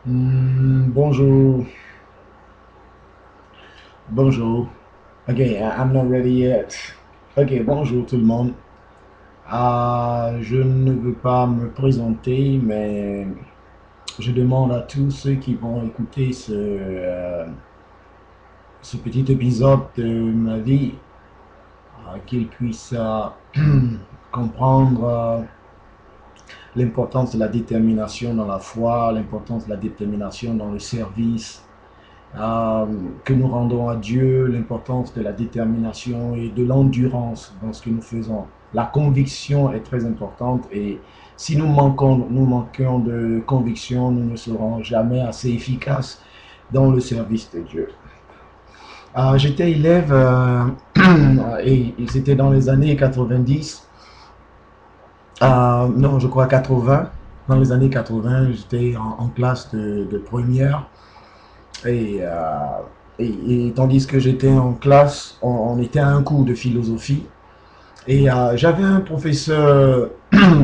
Bonjour, bonjour. Okay, I'm not ready yet. Ok, bonjour tout le monde. Je ne veux pas me présenter, mais je demande à tous ceux qui vont écouter ce petit épisode de ma vie qu'ils puissent comprendre l'importance de la détermination dans la foi, l'importance de la détermination dans le service, euh, que nous rendons à Dieu, l'importance de la détermination et de l'endurance dans ce que nous faisons. La conviction est très importante et si nous manquons de conviction, nous ne serons jamais assez efficaces dans le service de Dieu. J'étais élève et c'était dans les années 90, non, je crois 80. Dans les années 80, j'étais en classe de première. Et, tandis que j'étais en classe, on était à un cours de philosophie. Et j'avais un professeur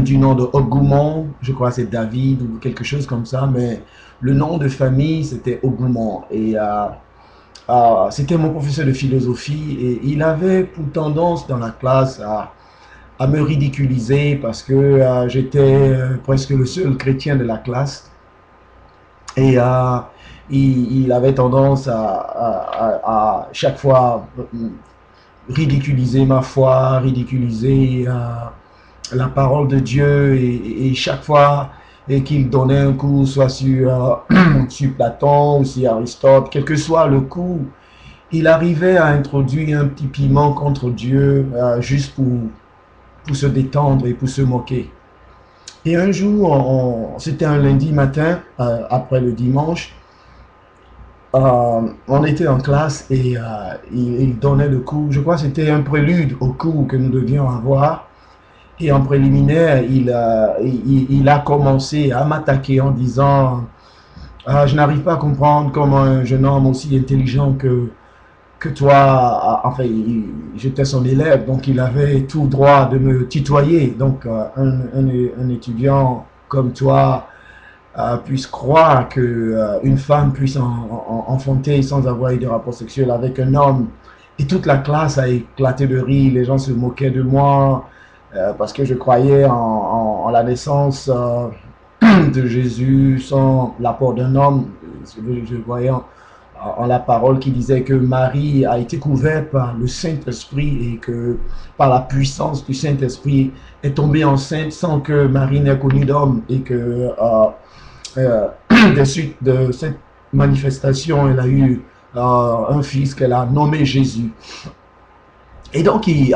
du nom de Ogoumont, je crois que c'est David ou quelque chose comme ça, mais le nom de famille c'était Ogoumont. Et c'était mon professeur de philosophie et il avait pour tendance dans la classe à me ridiculiser parce que j'étais presque le seul chrétien de la classe. Et il avait tendance à chaque fois ridiculiser ma foi, ridiculiser la parole de Dieu. Et chaque fois qu'il donnait un cours, soit sur, sur Platon ou sur Aristote, quel que soit le cours, il arrivait à introduire un petit piment contre Dieu juste pour se détendre et pour se moquer. Et un jour, c'était un lundi matin, après le dimanche, on était en classe et il donnait le cours. Je crois que c'était un prélude au cours que nous devions avoir. Et en préliminaire, il a commencé à m'attaquer en disant je n'arrive pas à comprendre comment un jeune homme aussi intelligent que toi, enfin, j'étais son élève, donc il avait tout droit de me tutoyer. Donc, un étudiant comme toi puisse croire que une femme puisse enfanter sans avoir eu de rapport sexuel avec un homme. Et toute la classe a éclaté de rire, les gens se moquaient de moi parce que je croyais en la naissance de Jésus sans l'apport d'un homme. Je voyais en la parole qui disait que Marie a été couverte par le Saint-Esprit et que par la puissance du Saint-Esprit est tombée enceinte sans que Marie n'ait connu d'homme et que euh, des suites de cette manifestation, elle a eu un fils qu'elle a nommé Jésus. Et donc, il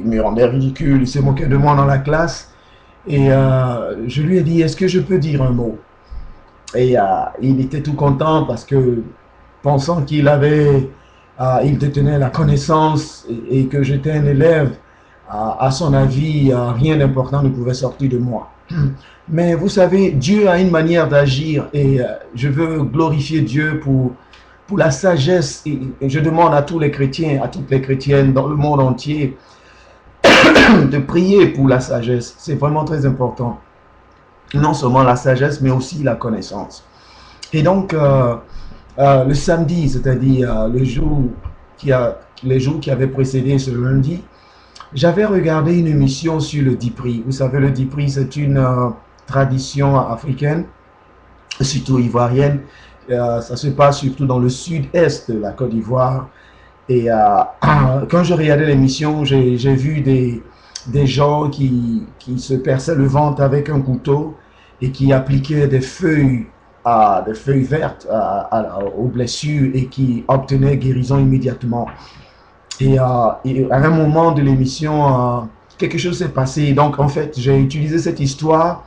me rendait ridicule, il se moquait de moi dans la classe. Et je lui ai dit, est-ce que je peux dire un mot? Et il était tout content parce que, pensant il détenait la connaissance et que j'étais un élève, à son avis, rien d'important ne pouvait sortir de moi. Mais vous savez, Dieu a une manière d'agir et je veux glorifier Dieu pour la sagesse. Et je demande à tous les chrétiens, à toutes les chrétiennes dans le monde entier de prier pour la sagesse. C'est vraiment très important. Non seulement la sagesse, mais aussi la connaissance. Et donc, le samedi, c'est-à-dire les jours qui avaient précédé ce lundi, j'avais regardé une émission sur le Dipri. Vous savez, le Dipri, c'est une tradition africaine, surtout ivoirienne. Ça se passe surtout dans le sud-est de la Côte d'Ivoire. Et quand je regardais l'émission, j'ai vu des gens qui se perçaient le ventre avec un couteau et qui appliquaient des feuilles vertes aux blessures et qui obtenaient guérison immédiatement. Et à un moment de l'émission, quelque chose s'est passé. Donc, en fait, j'ai utilisé cette histoire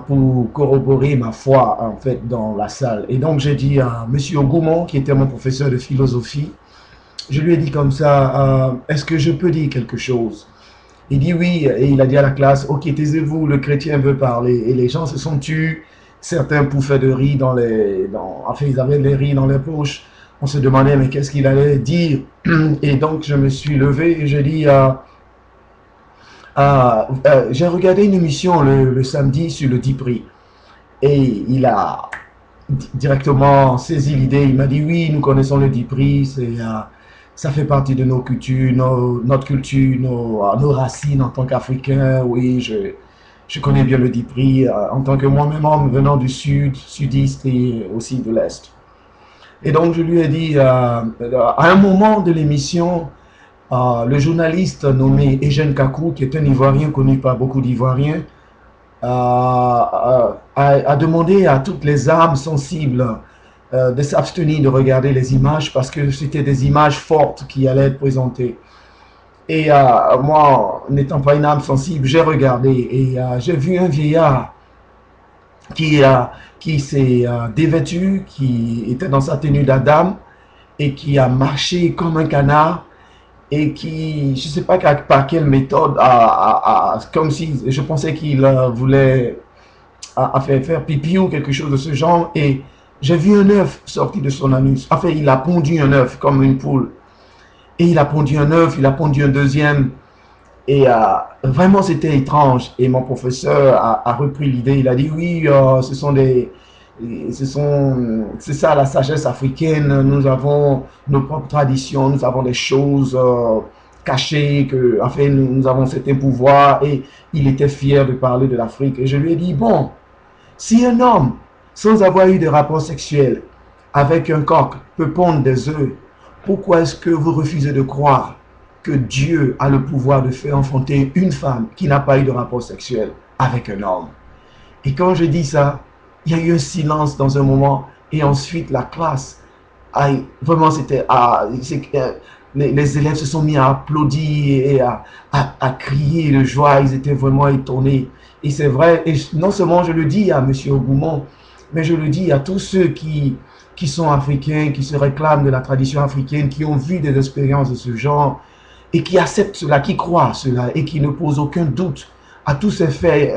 pour corroborer ma foi, en fait, dans la salle. Et donc, j'ai dit à Monsieur Ogoumont, qui était mon professeur de philosophie, je lui ai dit comme ça, est-ce que je peux dire quelque chose? Il dit oui, et il a dit à la classe, ok, taisez-vous, le chrétien veut parler. Et les gens se sont tus, certains pouffaient de riz enfin, ils avaient les riz dans les poches. On se demandait, mais qu'est-ce qu'il allait dire? Et donc, je me suis levé et j'ai dit, j'ai regardé une émission le samedi sur le Dipri. Et il a directement saisi l'idée. Il m'a dit, oui, nous connaissons le Dipri, ça fait partie de nos cultures, notre culture, nos racines en tant qu'Africains. Oui, je connais bien le Dipri en tant que moi-même homme venant du sud, sudiste et aussi de l'est. Et donc je lui ai dit, à un moment de l'émission, le journaliste nommé Eugène Kakou, qui est un Ivoirien connu par beaucoup d'Ivoiriens, a demandé à toutes les âmes sensibles de s'abstenir de regarder les images parce que c'était des images fortes qui allaient être présentées. Et moi, n'étant pas une âme sensible, j'ai regardé et j'ai vu un vieillard qui, qui s'est dévêtu, qui était dans sa tenue d'Adam et qui a marché comme un canard et qui, je ne sais pas par quelle méthode, comme si je pensais qu'il voulait faire pipi ou quelque chose de ce genre. Et j'ai vu un œuf sorti de son anus. Enfin, il a pondu un œuf comme une poule. Et il a pondu un œuf, il a pondu un deuxième. Et vraiment, c'était étrange. Et mon professeur a repris l'idée. Il a dit, oui, c'est ça la sagesse africaine. Nous avons nos propres traditions, nous avons des choses cachées, enfin, nous avons certains pouvoirs. Et il était fier de parler de l'Afrique. Et je lui ai dit, bon, si un homme, sans avoir eu de rapport sexuel avec un coq, peut pondre des œufs, pourquoi est-ce que vous refusez de croire que Dieu a le pouvoir de faire enfanter une femme qui n'a pas eu de rapport sexuel avec un homme? Et quand je dis ça, il y a eu un silence dans un moment, et ensuite la classe, vraiment c'était, les élèves se sont mis à applaudir et à crier de joie, ils étaient vraiment étonnés. Et c'est vrai, et non seulement je le dis à M. Ogoumont, mais je le dis à tous ceux qui sont africains, qui se réclament de la tradition africaine, qui ont vu des expériences de ce genre, et qui acceptent cela, qui croient à cela, et qui ne posent aucun doute à tous ces faits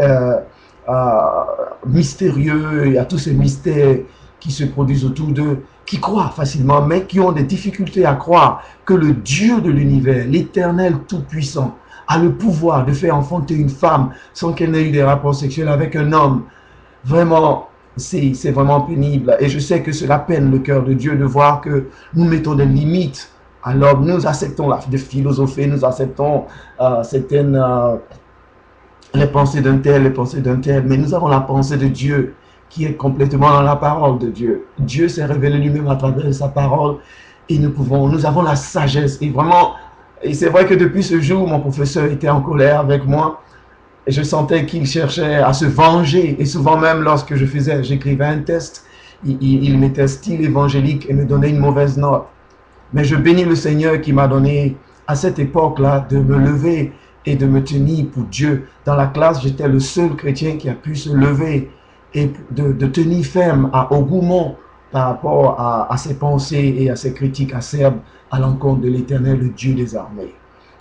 mystérieux, et à tous ces mystères qui se produisent autour d'eux, qui croient facilement, mais qui ont des difficultés à croire que le Dieu de l'univers, l'Éternel Tout-Puissant, a le pouvoir de faire enfanter une femme sans qu'elle n'ait eu des rapports sexuels avec un homme. Vraiment, c'est vraiment pénible. Et je sais que cela peine le cœur de Dieu de voir que nous mettons des limites à l'homme. Nous acceptons de philosopher, nous acceptons certaines les pensées d'un tel, les pensées d'un tel, mais nous avons la pensée de Dieu qui est complètement dans la parole de Dieu. Dieu s'est révélé lui-même à travers sa parole et nous avons la sagesse. Et vraiment, et c'est vrai que depuis ce jour, mon professeur était en colère avec moi. Et je sentais qu'il cherchait à se venger. Et souvent même, lorsque j'écrivais un test, il mettait style évangélique et me donnait une mauvaise note. Mais je bénis le Seigneur qui m'a donné, à cette époque-là, de me lever et de me tenir pour Dieu. Dans la classe, j'étais le seul chrétien qui a pu se lever et de tenir ferme à Ogoumont par rapport à ses pensées et à ses critiques acerbes à l'encontre de l'Éternel, le Dieu des armées.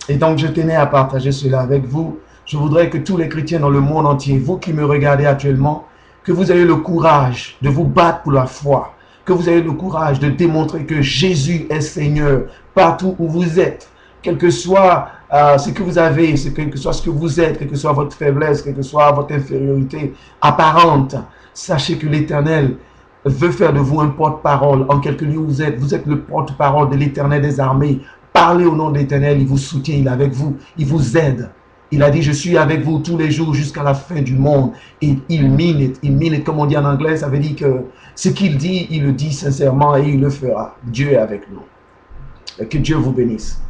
Et donc, je tenais à partager cela avec vous. Je voudrais que tous les chrétiens dans le monde entier, vous qui me regardez actuellement, que vous ayez le courage de vous battre pour la foi, que vous ayez le courage de démontrer que Jésus est Seigneur partout où vous êtes, quel que soit ce que vous avez, quel que soit ce que vous êtes, quelle que soit votre faiblesse, quelle que soit votre infériorité apparente. Sachez que l'Éternel veut faire de vous un porte-parole en quelque lieu où vous êtes le porte-parole de l'Éternel des armées. Parlez au nom de l'Éternel, il vous soutient, il est avec vous, il vous aide. Il a dit, je suis avec vous tous les jours jusqu'à la fin du monde. Et il mean it, comme on dit en anglais, ça veut dire que ce qu'il dit, il le dit sincèrement et il le fera. Dieu est avec nous. Que Dieu vous bénisse.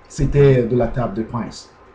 C'était de la table de Prince.